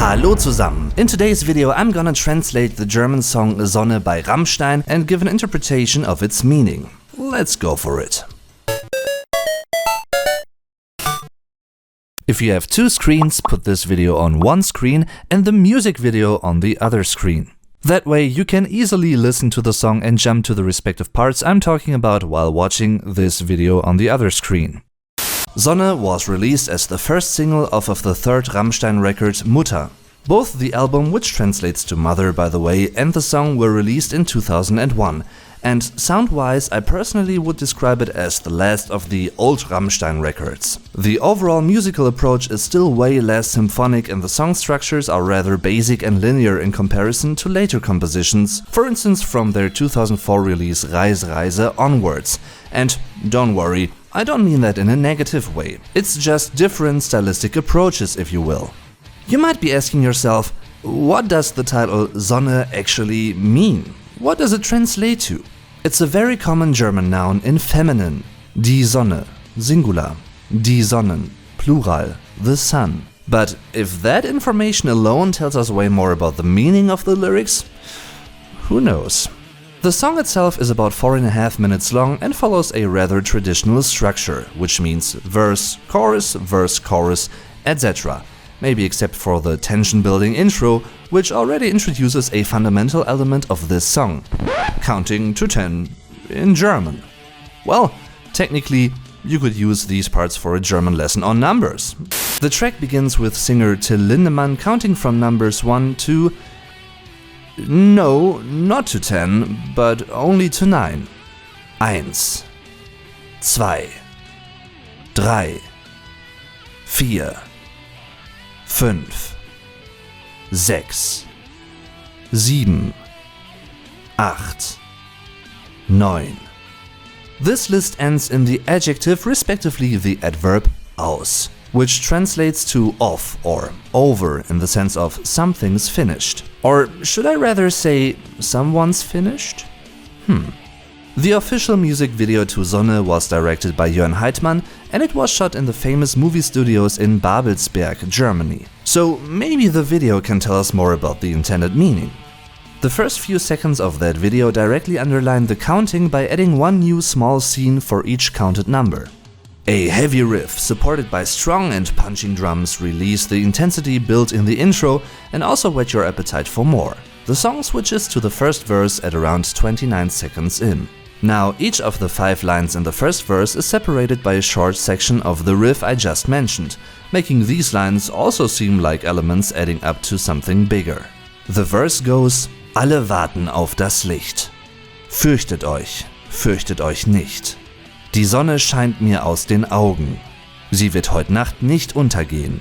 Hallo zusammen! In today's video I'm gonna translate the German song Sonne by Rammstein and give an interpretation of its meaning. Let's go for it. If you have two screens, put this video on one screen and the music video on the other screen. That way you can easily listen to the song and jump to the respective parts I'm talking about while watching this video on the other screen. Sonne was released as the first single off of the third Rammstein record Mutter. Both the album, which translates to Mother by the way, and the song were released in 2001, and sound-wise I personally would describe it as the last of the old Rammstein records. The overall musical approach is still way less symphonic and the song structures are rather basic and linear in comparison to later compositions, for instance from their 2004 release Reise onwards. And don't worry, I don't mean that in a negative way, it's just different stylistic approaches, if you will. You might be asking yourself, what does the title Sonne actually mean? What does it translate to? It's a very common German noun in feminine, die Sonne, singular, die Sonnen, plural, the sun. But if that information alone tells us way more about the meaning of the lyrics, who knows? The song itself is about 4.5 minutes long and follows a rather traditional structure, which means verse, chorus, etc. Maybe except for the tension-building intro, which already introduces a fundamental element of this song, counting to 10 in German. Well, technically, you could use these parts for a German lesson on numbers. The track begins with singer Till Lindemann counting from numbers 1 to... no, not to 10, but only to 9. 1, 2, 3, 4, 5, 6, 7, 8, 9. This list ends in the adjective, respectively the adverb aus, which translates to off or over in the sense of something's finished. Or should I rather say someone's finished? The official music video to Sonne was directed by Jörn Heitmann and it was shot in the famous movie studios in Babelsberg, Germany. So maybe the video can tell us more about the intended meaning. The first few seconds of that video directly underline the counting by adding one new small scene for each counted number. A heavy riff, supported by strong and punching drums, release the intensity built in the intro and also whet your appetite for more. The song switches to the first verse at around 29 seconds in. Now, each of the 5 lines in the first verse is separated by a short section of the riff I just mentioned, making these lines also seem like elements adding up to something bigger. The verse goes: Alle warten auf das Licht. Fürchtet euch nicht. Die Sonne scheint mir aus den Augen. Sie wird heute Nacht nicht untergehen.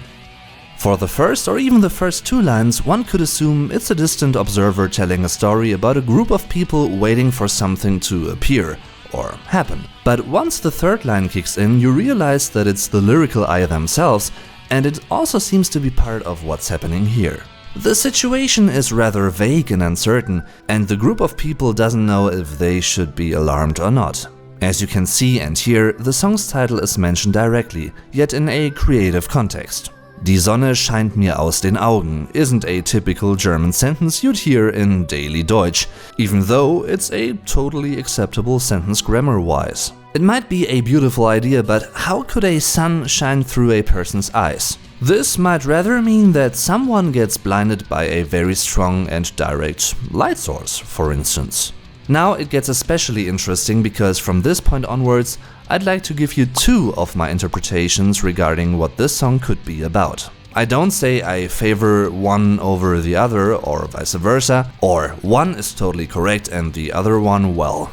For the first or even the first 2 lines, one could assume it's a distant observer telling a story about a group of people waiting for something to appear or happen. But once the third line kicks in, you realize that it's the lyrical I themselves, and it also seems to be part of what's happening here. The situation is rather vague and uncertain, and the group of people doesn't know if they should be alarmed or not. As you can see and hear, the song's title is mentioned directly, yet in a creative context. Die Sonne scheint mir aus den Augen isn't a typical German sentence you'd hear in daily Deutsch, even though it's a totally acceptable sentence grammar-wise. It might be a beautiful idea, but how could a sun shine through a person's eyes? This might rather mean that someone gets blinded by a very strong and direct light source, for instance. Now it gets especially interesting because from this point onwards, I'd like to give you 2 of my interpretations regarding what this song could be about. I don't say I favor one over the other or vice versa, or one is totally correct and the other one, well,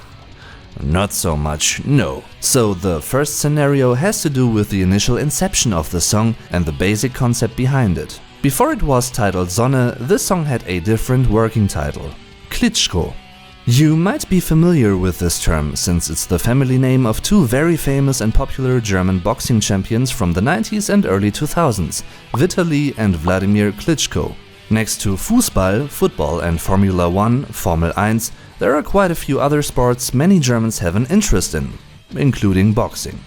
not so much, no. So the first scenario has to do with the initial inception of the song and the basic concept behind it. Before it was titled Sonne, this song had a different working title, Klitschko. You might be familiar with this term, since it's the family name of 2 very famous and popular German boxing champions from the 90s and early 2000s, Vitali and Wladimir Klitschko. Next to Fußball, football and Formula 1, Formel 1, there are quite a few other sports many Germans have an interest in, including boxing.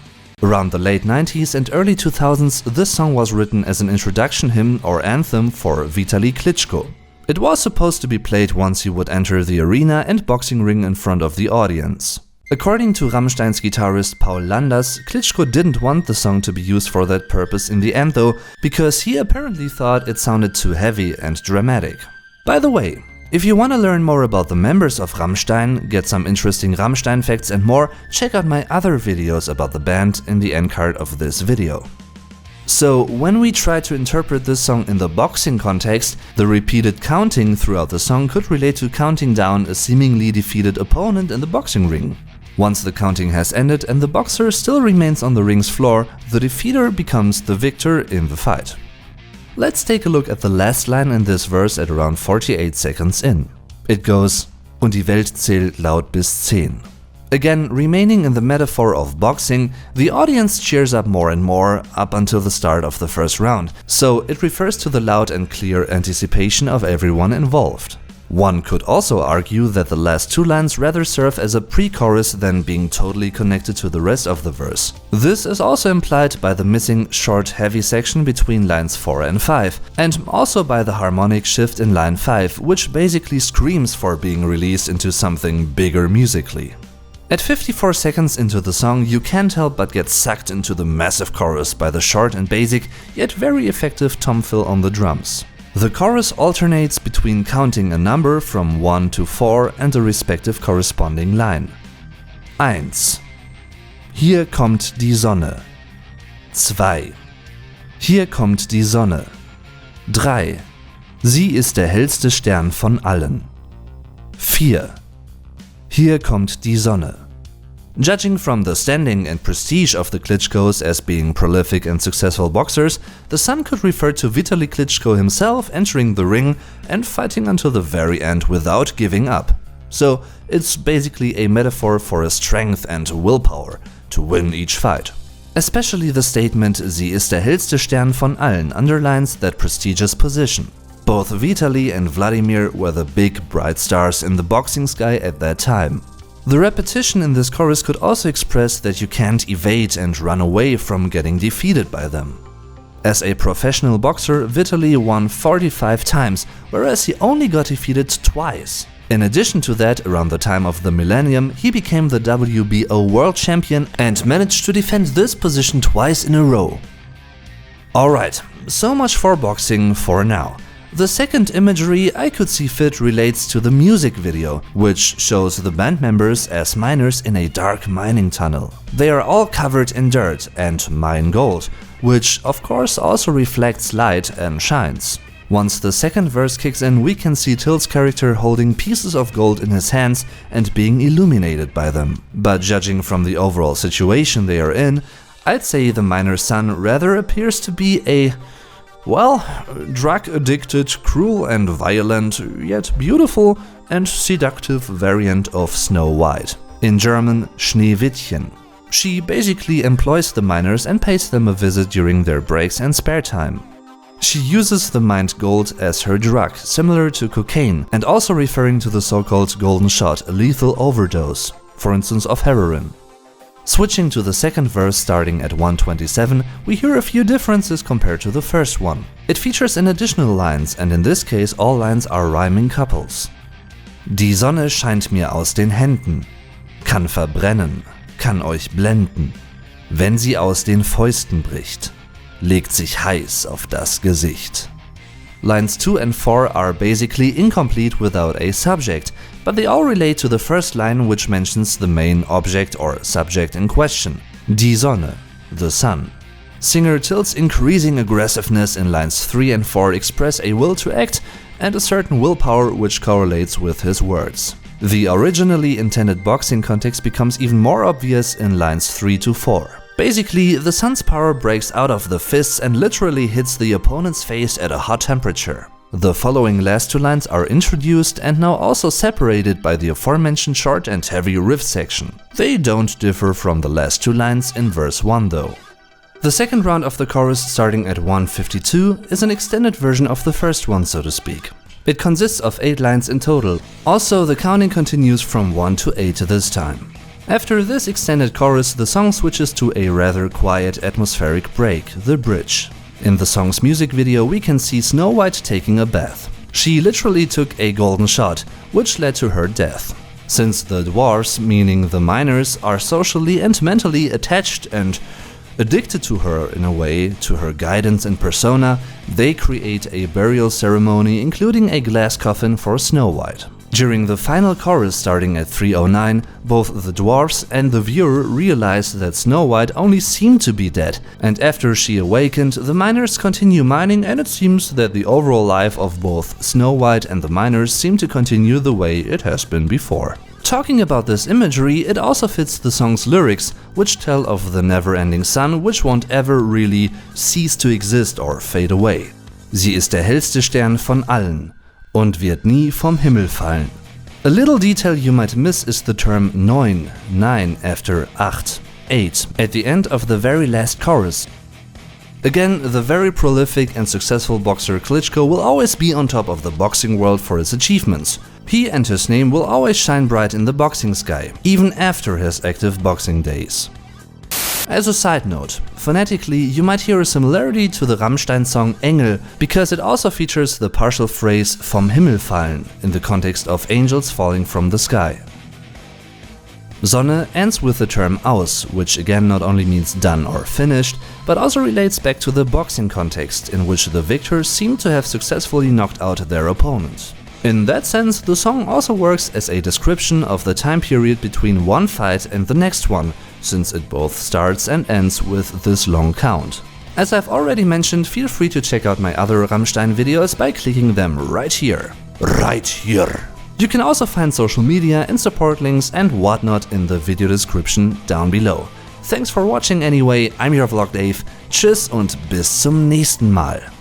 Around the late 90s and early 2000s, this song was written as an introduction hymn or anthem for Vitaly Klitschko. It was supposed to be played once he would enter the arena and boxing ring in front of the audience. According to Rammstein's guitarist Paul Landers, Klitschko didn't want the song to be used for that purpose in the end though, because he apparently thought it sounded too heavy and dramatic. By the way, if you want to learn more about the members of Rammstein, get some interesting Rammstein facts and more, check out my other videos about the band in the end card of this video. So, when we try to interpret this song in the boxing context, the repeated counting throughout the song could relate to counting down a seemingly defeated opponent in the boxing ring. Once the counting has ended and the boxer still remains on the ring's floor, the defeater becomes the victor in the fight. Let's take a look at the last line in this verse at around 48 seconds in. It goes, "Und die Welt zählt laut bis 10. Again, remaining in the metaphor of boxing, the audience cheers up more and more up until the start of the first round, so it refers to the loud and clear anticipation of everyone involved. One could also argue that the last two lines rather serve as a pre-chorus than being totally connected to the rest of the verse. This is also implied by the missing short heavy section between lines 4 and 5, and also by the harmonic shift in line 5, which basically screams for being released into something bigger musically. At 54 seconds into the song, you can't help but get sucked into the massive chorus by the short and basic, yet very effective tom fill on the drums. The chorus alternates between counting a number from 1 to 4 and the respective corresponding line. 1. Hier kommt die Sonne. 2. Hier kommt die Sonne. 3. Sie ist der hellste Stern von allen. 4. Hier kommt die Sonne. Judging from the standing and prestige of the Klitschkos as being prolific and successful boxers, the sun could refer to Vitaly Klitschko himself entering the ring and fighting until the very end without giving up. So it's basically a metaphor for his strength and willpower to win each fight. Especially the statement "Sie ist der hellste Stern von allen" underlines that prestigious position. Both Vitaly and Vladimir were the big bright stars in the boxing sky at that time. The repetition in this chorus could also express that you can't evade and run away from getting defeated by them. As a professional boxer, Vitaly won 45 times, whereas he only got defeated twice. In addition to that, around the time of the Millennium, he became the WBO World Champion and managed to defend this position twice in a row. Alright, so much for boxing for now. The second imagery I could see fit relates to the music video, which shows the band members as miners in a dark mining tunnel. They are all covered in dirt and mine gold, which of course also reflects light and shines. Once the second verse kicks in, we can see Till's character holding pieces of gold in his hands and being illuminated by them. But judging from the overall situation they are in, I'd say the miner's son rather appears to be a drug-addicted, cruel and violent, yet beautiful and seductive variant of Snow White. In German, Schneewittchen. She basically employs the miners and pays them a visit during their breaks and spare time. She uses the mined gold as her drug, similar to cocaine, and also referring to the so-called golden shot, a lethal overdose, for instance of heroin. Switching to the second verse starting at 127, we hear a few differences compared to the first one. It features an additional lines, and in this case all lines are rhyming couples. Die Sonne scheint mir aus den Händen, kann verbrennen, kann euch blenden. Wenn sie aus den Fäusten bricht, legt sich heiß auf das Gesicht. Lines 2 and 4 are basically incomplete without a subject, but they all relate to the first line, which mentions the main object or subject in question, die Sonne, the sun. Singer Till's increasing aggressiveness in lines 3 and 4 express a will to act and a certain willpower which correlates with his words. The originally intended boxing context becomes even more obvious in lines 3 to 4. Basically, the sun's power breaks out of the fists and literally hits the opponent's face at a hot temperature. The following last two lines are introduced and now also separated by the aforementioned short and heavy riff section. They don't differ from the last two lines in verse 1 though. The second round of the chorus, starting at 152, is an extended version of the first one, so to speak. It consists of 8 lines in total. Also, the counting continues from 1 to 8 this time. After this extended chorus, the song switches to a rather quiet atmospheric break, the bridge. In the song's music video we can see Snow White taking a bath. She literally took a golden shot, which led to her death. Since the dwarves, meaning the miners, are socially and mentally attached and addicted to her in a way, to her guidance and persona, they create a burial ceremony including a glass coffin for Snow White. During the final chorus starting at 3:09, both the dwarves and the viewer realize that Snow White only seemed to be dead, and after she awakened, the miners continue mining, and it seems that the overall life of both Snow White and the miners seem to continue the way it has been before. Talking about this imagery, it also fits the song's lyrics, which tell of the never-ending sun which won't ever really cease to exist or fade away. Sie ist der hellste Stern von allen und wird nie vom Himmel fallen. A little detail you might miss is the term 9 after 8 at the end of the very last chorus. Again, the very prolific and successful boxer Klitschko will always be on top of the boxing world for his achievements. He and his name will always shine bright in the boxing sky, even after his active boxing days. As a side note, phonetically you might hear a similarity to the Rammstein song Engel, because it also features the partial phrase vom Himmel fallen in the context of angels falling from the sky. Sonne ends with the term aus, which again not only means done or finished, but also relates back to the boxing context in which the victors seem to have successfully knocked out their opponent. In that sense, the song also works as a description of the time period between one fight and the next one, since it both starts and ends with this long count. As I've already mentioned, feel free to check out my other Rammstein videos by clicking them right here. Right here! You can also find social media and support links and whatnot in the video description down below. Thanks for watching anyway, I'm your Vlog Dave, tschüss und bis zum nächsten Mal.